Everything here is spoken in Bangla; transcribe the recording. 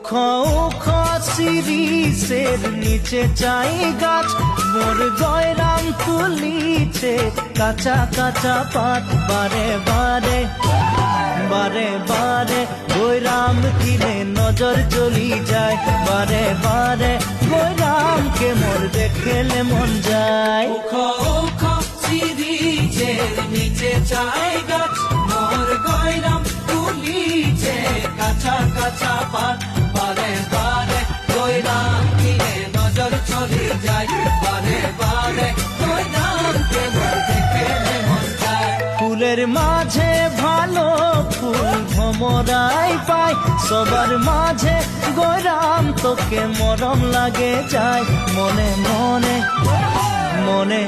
উখ উখ শিরিষের নিচে চাই গাছ, মোর গয়রাম তুলিছে কাঁচা কাঁচা পাত। বারে বারে বারে বারে গয়রাম কিনে নজর চলি যায়, বারে বারে গয়রামকে মোর দেখেলে মন যায়। উখ উখ শিরিষের নিচে চাই গাছ, মোর গয়রাম তুলিছে কাঁচা কাঁচা পাত। বারে বারে গয়রাম কিনে নজর চলে যায়, বারে বারে গয়রামকে মোর দেখেলে মন যায়। ফুলের মাঝে ভালো ফুল ভমরাই পায়, সবার মাঝে গয়রাম তোকে মরম লাগে যায়। মনে মনে মনে